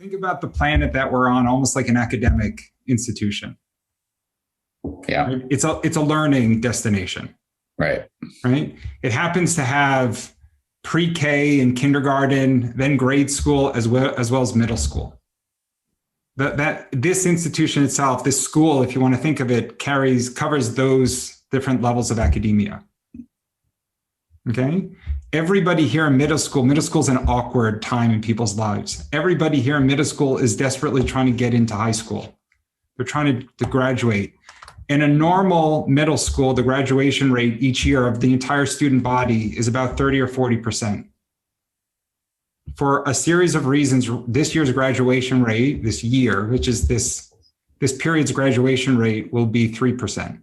Think about the planet that we're on, almost like an academic institution. Yeah. Right? It's a learning destination. Right. Right. It happens to have pre-K and kindergarten, then grade school, as well as middle school. That this institution itself, this school, if you want to think of it, covers those different levels of academia. Okay. Everybody here in middle school is an awkward time in people's lives. Everybody here in middle school is desperately trying to get into high school. They're trying to graduate. In a normal middle school, the graduation rate each year of the entire student body is about 30 or 40%. For a series of reasons, this year's graduation rate, this year, which is this period's graduation rate, will be 3%.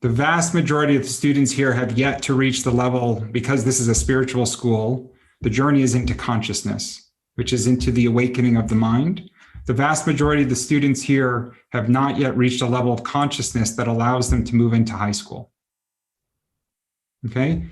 The vast majority of the students here have yet to reach the level, because this is a spiritual school, the journey is into consciousness, which is into the awakening of the mind. The vast majority of the students here have not yet reached a level of consciousness that allows them to move into high school. Okay?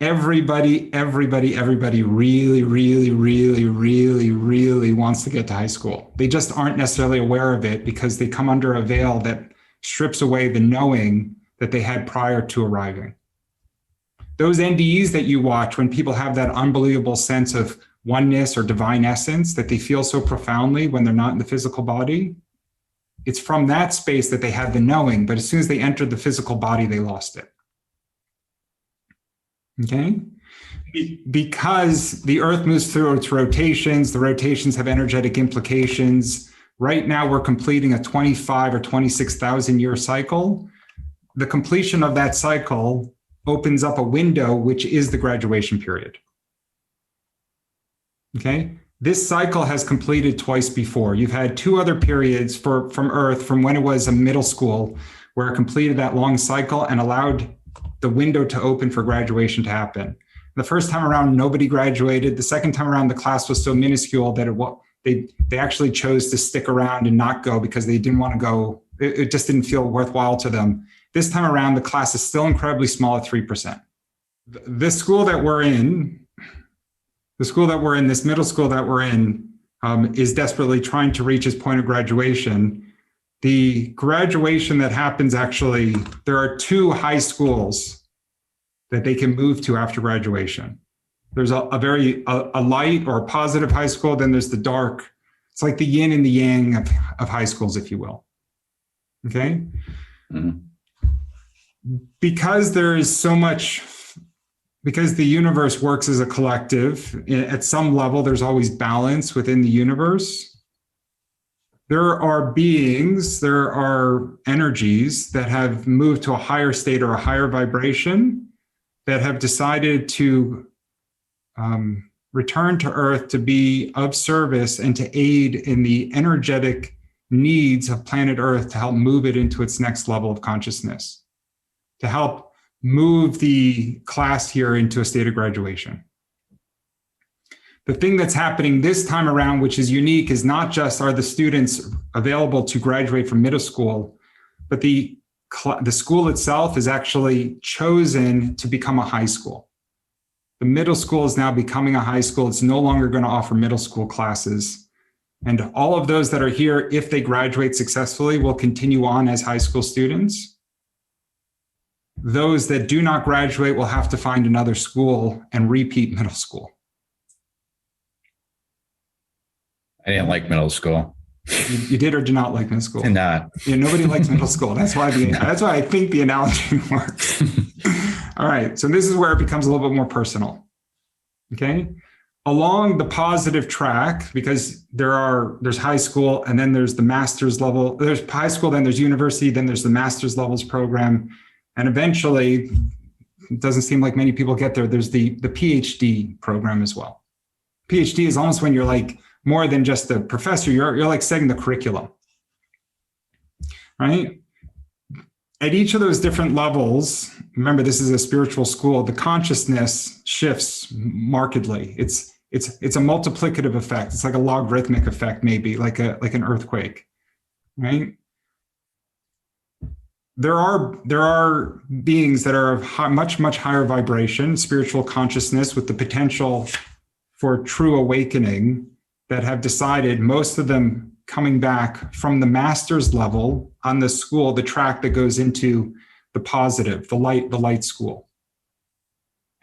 Everybody really, really, really, really, really wants to get to high school. They just aren't necessarily aware of it because they come under a veil that strips away the knowing that they had prior to arriving. Those NDEs that you watch when people have that unbelievable sense of oneness or divine essence that they feel so profoundly when they're not in the physical body, it's from that space that they had the knowing, but as soon as they entered the physical body, they lost it. Okay? Because the earth moves through its rotations, the rotations have energetic implications. Right now, we're completing a 25 or 26,000 year cycle. The completion of that cycle opens up a window, which is the graduation period. Okay? This cycle has completed twice before. You've had two other periods from Earth, from when it was a middle school, where it completed that long cycle and allowed the window to open for graduation to happen. The first time around, nobody graduated. The second time around, the class was so minuscule that they actually chose to stick around and not go because they didn't want to go. It just didn't feel worthwhile to them. This time around, the class is still incredibly small at 3%. This school that we're in, this middle school that we're in, is desperately trying to reach its point of graduation. The graduation that happens, actually, there are two high schools that they can move to after graduation. There's a light or a positive high school, then there's the dark. It's like the yin and the yang of high schools, if you will. Okay? Mm-hmm. Because there is so much, because the universe works as a collective, at some level, there's always balance within the universe. There are beings, there are energies that have moved to a higher state or a higher vibration that have decided to return to Earth to be of service and to aid in the energetic needs of planet Earth to help move it into its next level of consciousness, to help move the class here into a state of graduation. The thing that's happening this time around, which is unique, is not just are the students available to graduate from middle school, but the school itself is actually chosen to become a high school. The middle school is now becoming a high school. It's no longer going to offer middle school classes. And all of those that are here, if they graduate successfully, will continue on as high school students. Those that do not graduate will have to find another school and repeat middle school. I didn't like middle school. You did or did not like middle school? Did not. Yeah, nobody likes middle school. That's why I think the analogy works. All right, so this is where it becomes a little bit more personal. Okay, along the positive track, because there's high school and then there's the master's level. There's high school, then there's university, then there's the master's levels program, and eventually, it doesn't seem like many people get there. There's the PhD program as well. PhD is almost when you're like more than just a professor, you're like setting the curriculum, right? At each of those different levels, remember this is a spiritual school, the consciousness shifts markedly. It's a multiplicative effect. It's like a logarithmic effect, maybe like an earthquake, right? There are beings that are of much higher vibration, spiritual consciousness with the potential for true awakening that have decided, most of them coming back from the master's level on the school, the track that goes into the positive, the light school.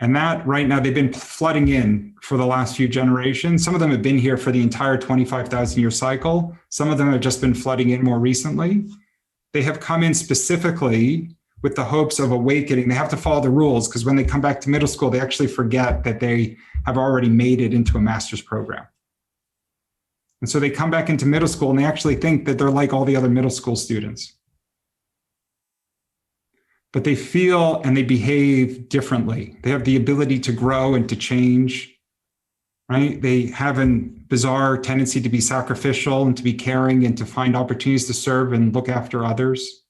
And that right now, they've been flooding in for the last few generations. Some of them have been here for the entire 25,000 year cycle. Some of them have just been flooding in more recently. They have come in specifically with the hopes of awakening. They have to follow the rules, because when they come back to middle school, they actually forget that they have already made it into a master's program. And so they come back into middle school and they actually think that they're like all the other middle school students. But they feel and they behave differently. They have the ability to grow and to change, right? They have a bizarre tendency to be sacrificial and to be caring and to find opportunities to serve and look after others.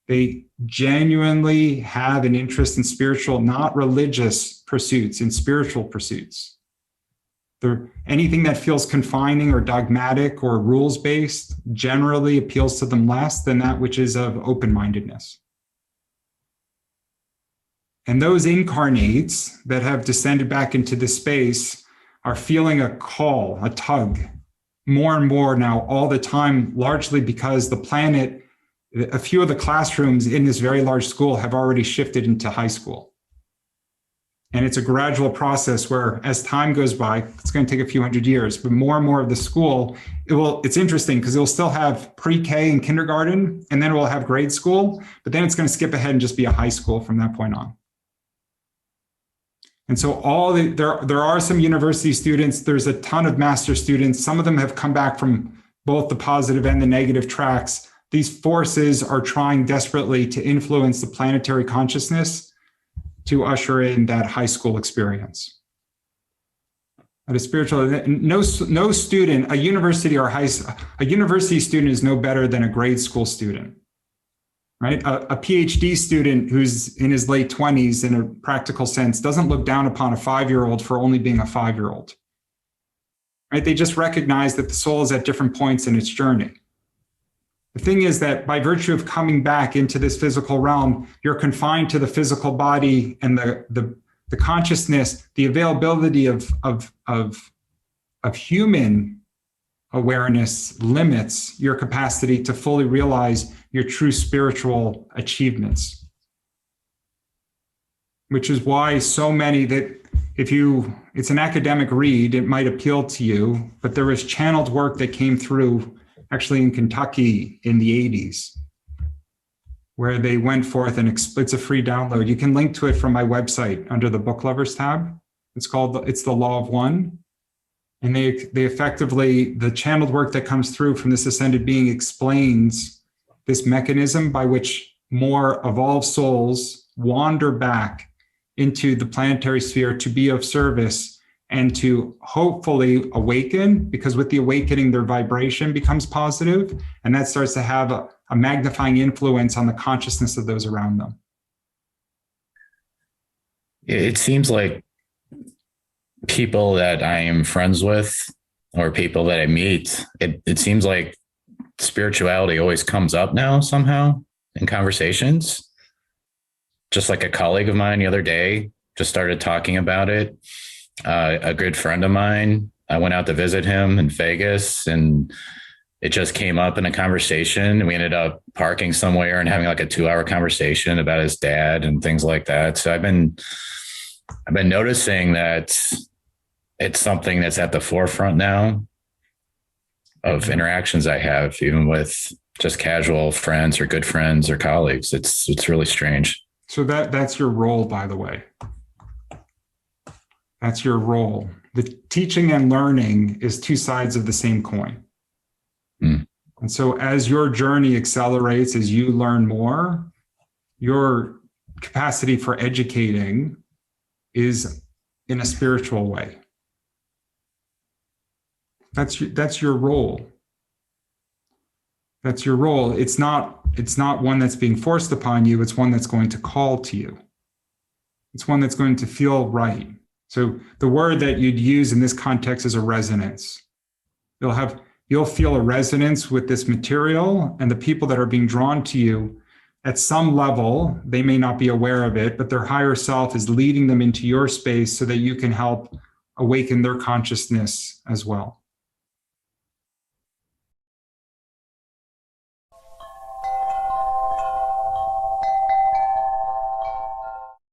They genuinely have an interest in spiritual, not religious pursuits, in spiritual pursuits. Anything that feels confining or dogmatic or rules-based generally appeals to them less than that which is of open-mindedness. And those incarnates that have descended back into this space are feeling a call, a tug, more and more now all the time, largely because the planet, a few of the classrooms in this very large school have already shifted into high school. And it's a gradual process where as time goes by, it's going to take a few hundred years, but more and more of the school, it's interesting because it will still have pre-K and kindergarten, and then it will have grade school, but then it's going to skip ahead and just be a high school from that point on. And so there are some university students, there's a ton of master students. Some of them have come back from both the positive and the negative tracks. These forces are trying desperately to influence the planetary consciousness to usher in that high school experience. At a spiritual, no student, a university student is no better than a grade school student, right? A PhD student who's in his late 20s in a practical sense doesn't look down upon a 5-year-old for only being a 5-year-old, right? They just recognize that the soul is at different points in its journey. The thing is that by virtue of coming back into this physical realm, you're confined to the physical body, and the consciousness, the availability of human awareness limits your capacity to fully realize your true spiritual achievements. Which is why so many that it's an academic read, it might appeal to you, but there was channeled work that came through actually in Kentucky in the 80s, where they went forth and it's a free download. You can link to it from my website under the Book Lovers tab. It's the Law of One. And they effectively, the channeled work that comes through from this ascended being explains this mechanism by which more evolved souls wander back into the planetary sphere to be of service and to hopefully awaken, because with the awakening, their vibration becomes positive, and that starts to have a magnifying influence on the consciousness of those around them. It seems like people that I am friends with or people that I meet, it seems like spirituality always comes up now somehow in conversations. Just like a colleague of mine the other day just started talking about it. A good friend of mine, I went out to visit him in Vegas, and it just came up in a conversation. We ended up parking somewhere and having like a 2-hour conversation about his dad and things like that. So I've been noticing that it's something that's at the forefront now of interactions I have, even with just casual friends or good friends or colleagues. It's really strange. So that's your role, by the way. That's your role. The teaching and learning is two sides of the same coin. And so as your journey accelerates, as you learn more, your capacity for educating is in a spiritual way. That's your role. That's your role. It's not one that's being forced upon you. It's one that's going to call to you. It's one that's going to feel right. So the word that you'd use in this context is a resonance. You'll feel a resonance with this material, and the people that are being drawn to you at some level, they may not be aware of it, but their higher self is leading them into your space so that you can help awaken their consciousness as well.